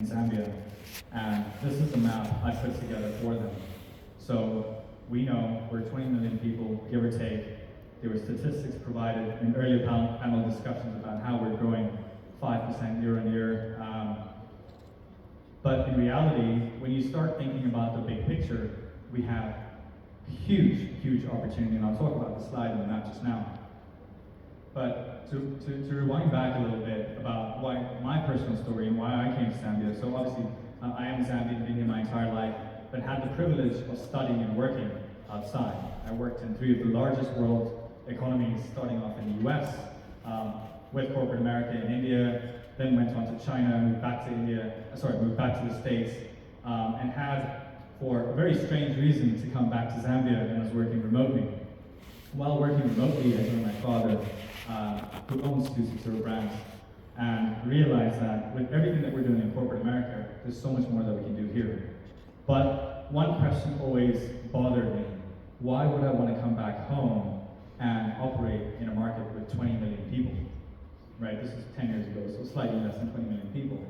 in Zambia, and this is a map I put together for them. So we know we're 20 million people, give or take. There were statistics provided in earlier panel discussions about how we're growing 5% year on year. But in reality, when you start thinking about the big picture, we have huge, huge opportunity, and I'll talk about the slide and the map just now. But to rewind back a little bit about why my personal story and why I came to Zambia. So obviously, I am Zambian, been here my entire life, but had the privilege of studying and working outside. I worked in 3 of the largest world economies, starting off in the US, with corporate America and India, then went on to China, moved back to moved back to the States, and had, for a very strange reason, to come back to Zambia, and was working remotely. While working remotely, I joined my father, who owns 260 brands, and realized that with everything that we're doing in corporate America, there's so much more that we can do here. But one question always bothered me: why would I want to come back home and operate in a market with 20 million people? Right, this was 10 years ago, so slightly less than 20 million people.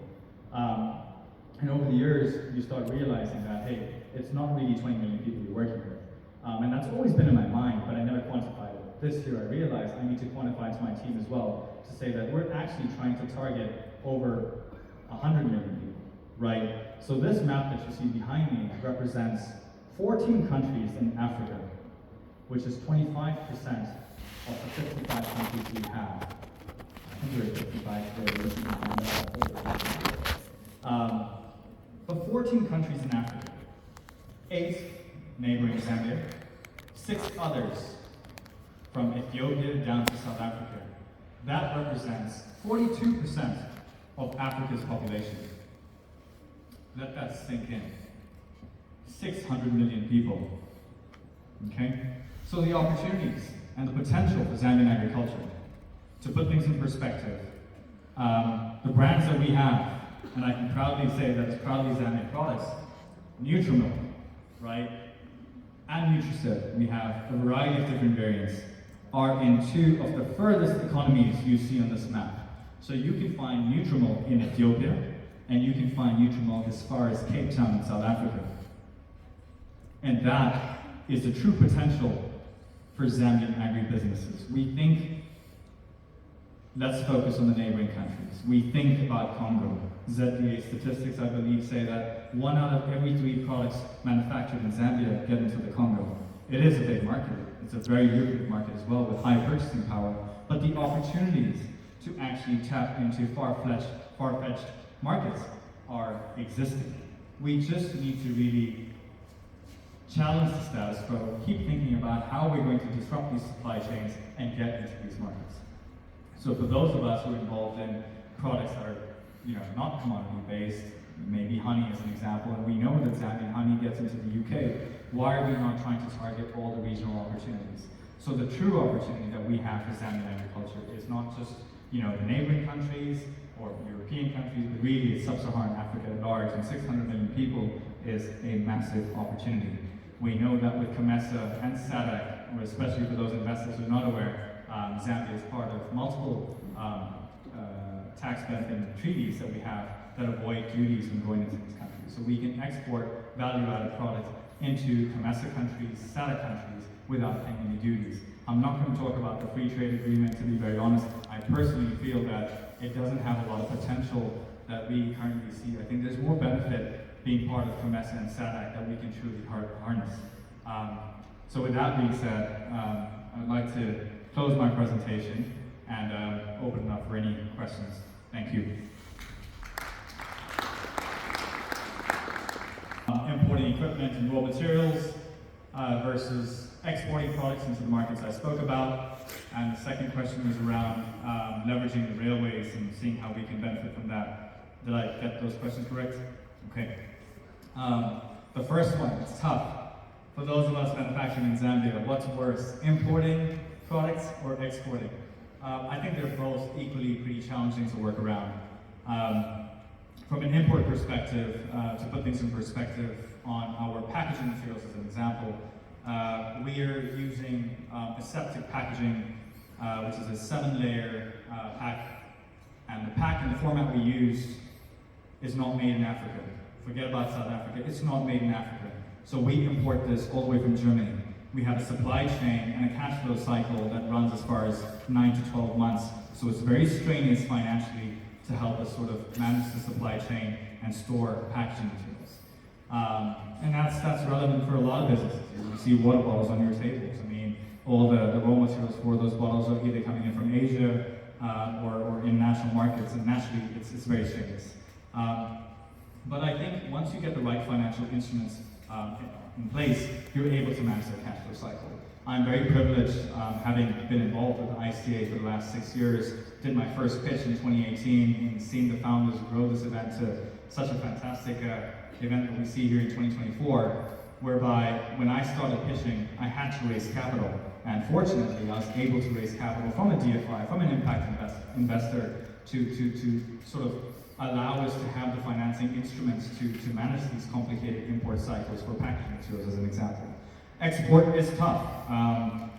And over the years, you start realizing that, hey, it's not really 20 million people you're working with. And that's always been in my mind, but I never quantified it. This year I realized I need to quantify to my team as well, to say that we're actually trying to target over 100 million people, right? So this map that you see behind me represents 14 countries in Africa, which is 25% of the 55 countries we have. I think we're at 55 today. But 14 countries in Africa, 8 neighboring Zambia, 6 others from Ethiopia down to South Africa. That represents 42% of Africa's population. Let that sink in. 600 million people. Okay? So the opportunities and the potential for Zambian agriculture, to put things in perspective, the brands that we have, and I can proudly say that it's proudly Zambian products, Nutrimilk, right? And Nutricept, we have a variety of different variants, are in 2 of the furthest economies you see on this map. So you can find Nutrimilk in Ethiopia, and you can find Nutrimilk as far as Cape Town in South Africa. And that is the true potential for Zambian agribusinesses. We think, let's focus on the neighboring countries. We think about Congo. ZDA statistics, I believe, say that 1 out of every 3 products manufactured in Zambia get into the Congo. It is a big market. It's a very lucrative market as well, with high purchasing power. But the opportunities to actually tap into far-fetched markets are existing. We just need to really challenge the status quo, keep thinking about how we're going to disrupt these supply chains and get into these markets. So for those of us who are involved in products that are not commodity-based, maybe honey as an example, and we know that Zambian honey gets into the UK, why are we not trying to target all the regional opportunities? So the true opportunity that we have for Zambian agriculture is not just the neighboring countries or European countries, but really it's sub-Saharan Africa at large, and 600 million people is a massive opportunity. We know that with COMESA and SADC, especially for those investors who are not aware, Zambia is part of multiple tax benefiting treaties that we have that avoid duties when going into these countries. So we can export value-added products into COMESA countries, SADC countries, without paying any duties. I'm not going to talk about the free trade agreement, to be very honest. I personally feel that it doesn't have a lot of potential that we currently see. I think there's more benefit being part of COMESA and SADC that we can truly harness. So with that being said, I'd like to close my presentation and open it up for any questions. Thank you. Importing equipment and raw materials versus exporting products into the markets I spoke about. And the second question was around leveraging the railways and seeing how we can benefit from that. Did I get those questions correct? Okay. The first one, it's tough. For those of us manufacturing in Zambia, what's worse, importing products or exporting? I think they're both equally pretty challenging to work around. From an import perspective, to put things in perspective on our packaging materials as an example, we are using aseptic packaging, which is a 7-layer pack, and the pack and the format we use is not made in Africa. Forget about South Africa, it's not made in Africa. So we import this all the way from Germany. We have a supply chain and a cash flow cycle that runs as far as 9 to 12 months. So it's very strenuous financially to help us sort of manage the supply chain and store packaging materials. And that's relevant for a lot of businesses. You see water bottles on your tables. I mean, all the raw materials for those bottles are either coming in from Asia or international markets, and naturally it's very strenuous. But I think once you get the right financial instruments in place, you're able to manage the cash flow cycle. I'm very privileged, having been involved with the ICA for the last 6 years, did my first pitch in 2018, and seeing the founders grow this event to such a fantastic event that we see here in 2024, whereby when I started pitching, I had to raise capital. And fortunately, I was able to raise capital from a DFI, from an impact investor, to sort of allow us to have the financing instruments to manage these complicated import cycles for packaging materials, as an example. Export is tough.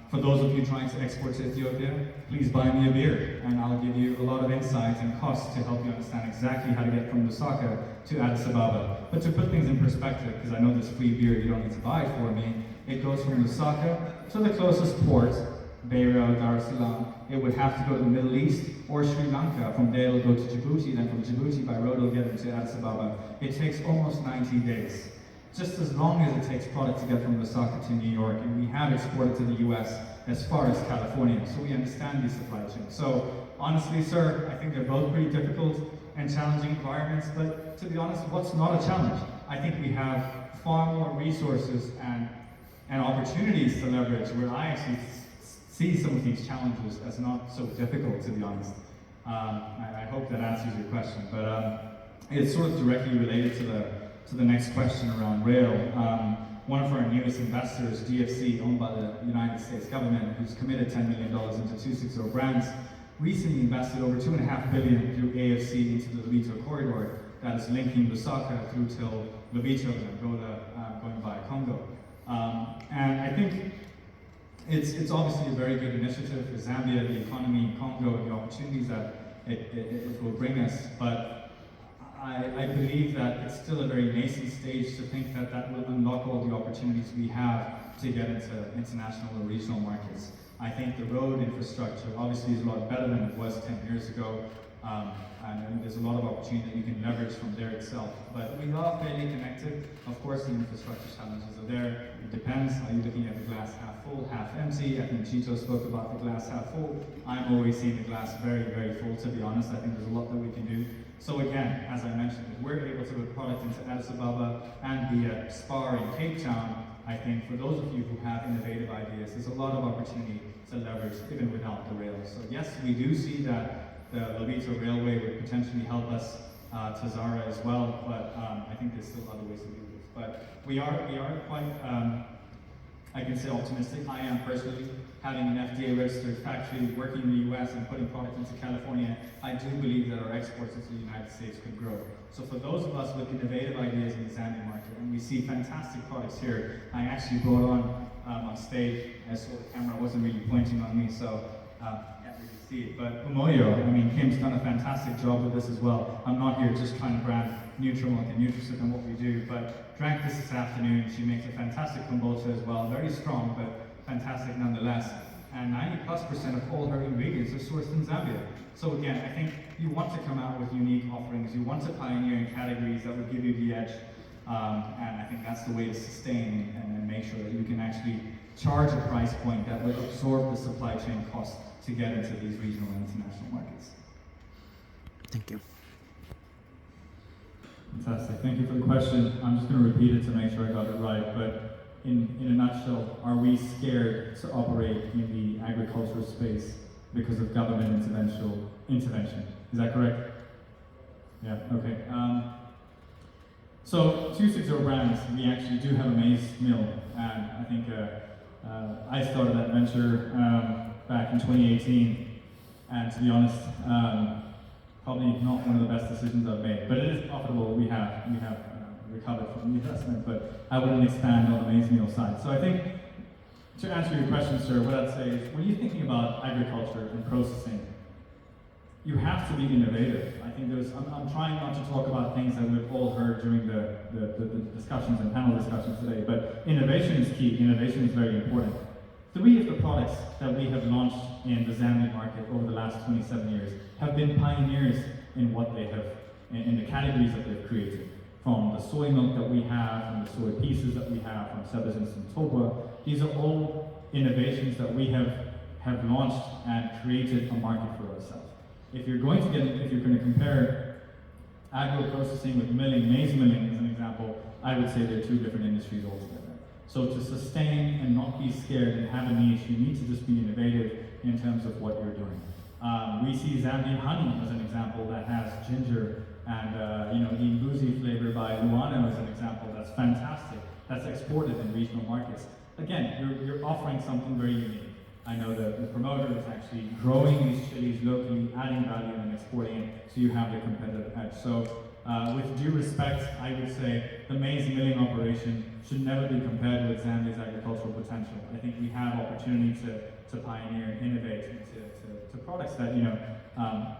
For those of you trying to export to Ethiopia, please buy me a beer, and I'll give you a lot of insights and costs to help you understand exactly how to get from Lusaka to Addis Ababa. But to put things in perspective, because I know this free beer, you don't need to buy it for me, it goes from Lusaka to the closest port, Beira, Dar es Salaam. It would have to go to the Middle East or Sri Lanka. From there it'll go to Djibouti, then from Djibouti by road it'll get into Addis Ababa. It takes almost 90 days. Just as long as it takes product to get from Lusaka to New York, and we have exported to the US as far as California, so we understand these supply chains. So honestly, sir, I think they're both pretty difficult and challenging environments, but to be honest, what's not a challenge? I think we have far more resources and opportunities to leverage, where I actually see some of these challenges as not so difficult, to be honest. I hope that answers your question, but it's sort of directly related to the next question around rail. One of our newest investors, DFC, owned by the United States government, who's committed $10 million into 260 Brands, recently invested over $2.5 billion through AFC into the Lobito corridor that is linking Lusaka through till Lobito and Angola, going via Congo. And I think it's obviously a very good initiative for Zambia, the economy in Congo, and the opportunities that it will bring us. But I believe that it's still a very nascent stage to think that that will unlock all the opportunities we have to get into international or regional markets. I think the road infrastructure obviously is a lot better than it was 10 years ago, and there's a lot of opportunity that you can leverage from there itself. But we are fairly connected. Of course, the infrastructure challenges are there. It depends. Are you looking at the glass half full, half empty? I think Chito spoke about the glass half full. I'm always seeing the glass very, very full, to be honest. I think there's a lot that we can do. So again, as I mentioned, if we're able to put product into Addis Ababa and the SPAR in Cape Town, I think for those of you who have innovative ideas, there's a lot of opportunity to leverage even without the rails. So yes, we do see that the Lobito Railway would potentially help us to Zara as well, but I think there's still other ways to do this. But we are quite, I can say, optimistic. I am personally, having an FDA-registered factory, working in the US and putting product into California, I do believe that our exports into the United States could grow. So for those of us with innovative ideas in the Zambian market, and we see fantastic products here, I actually brought on stage, I saw the camera wasn't really pointing on me, so can't really see it. But Umoyo, I mean, Kim's done a fantastic job with this as well. I'm not here just trying to brand Nutrimilk and Nutrisip and what we do, but drank this afternoon. She makes a fantastic kombucha as well, very strong, but fantastic nonetheless. And 90+% of all her ingredients are sourced in Zambia. So again, I think you want to come out with unique offerings. You want to pioneer in categories that will give you the edge. And I think that's the way to sustain and make sure that you can actually charge a price point that will absorb the supply chain costs to get into these regional and international markets. Thank you. Fantastic. Thank you for the question. I'm just going to repeat it to make sure I got it right. But in a nutshell, are we scared to operate in the agricultural space because of government intervention? Is that correct? Yeah, okay. So 260 Brands, we actually do have a maize mill, and I think I started that venture back in 2018, and to be honest, probably not one of the best decisions I've made, but it is profitable. We have recovered from the investment, but I wouldn't expand on the maize meal side. So I think, to answer your question, sir, what I'd say is, when you're thinking about agriculture and processing, you have to be innovative. I think I'm trying not to talk about things that we've all heard during the discussions and panel discussions today, but innovation is key, innovation is very important. 3 of the products that we have launched in the Zambian market over the last 27 years have been pioneers in what they have, in the categories that they've created. From the soy milk that we have, from the soy pieces that we have, from Sebasins and Toba, these are all innovations that we have launched and created a market for ourselves. If you're going to compare agro-processing with milling, maize milling as an example, I would say they're 2 different industries altogether. So to sustain and not be scared and have a niche, you need to just be innovative in terms of what you're doing. We see Zambian honey as an example that has ginger and the Mbuzi flavor by Luano as an example. That's fantastic. That's exported in regional markets. Again, you're offering something very unique. I know that the promoter is actually growing these chilies locally, adding value and exporting it, so you have the competitive edge. So with due respect, I would say the maize milling operation should never be compared with Zambia's agricultural potential. I think we have opportunity to pioneer and innovate into products that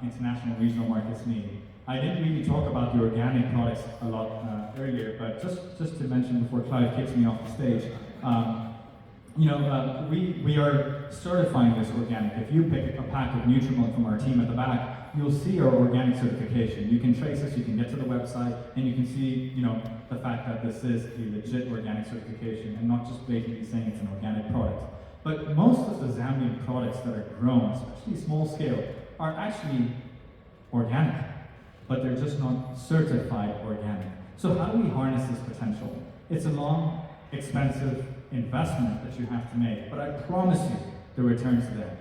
international regional markets need. I didn't really talk about the organic products a lot earlier, but just to mention before Clive kicks me off the stage, we are certifying this organic. If you pick a pack of Nutrimilk from our team at the back, you'll see our organic certification. You can trace us, you can get to the website, and you can see, the fact that this is a legit organic certification and not just blatantly saying it's an organic product. But most of the Zambian products that are grown, especially small scale, are actually organic, but they're just not certified organic. So how do we harness this potential? It's a long, expensive investment that you have to make, but I promise you the returns are there.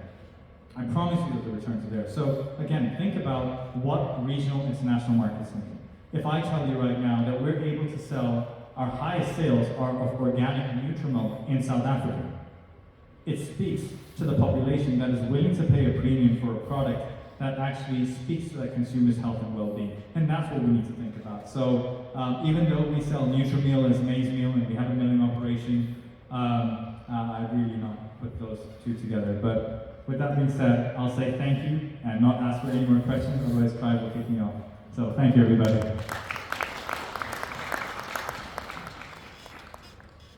I promise you that the returns are there. So again, think about what regional international markets need. If I tell you right now that we're able to sell, our highest sales are of organic Nutrimilk in South Africa, it speaks to the population that is willing to pay a premium for a product that actually speaks to that consumer's health and well-being. And that's what we need to think about. So even though we sell Nutrimeal as maize meal and we have a milling operation, I'd really not put those 2 together. But with that being said, I'll say thank you and not ask for any more questions, otherwise Clive will kick me off. So thank you, everybody.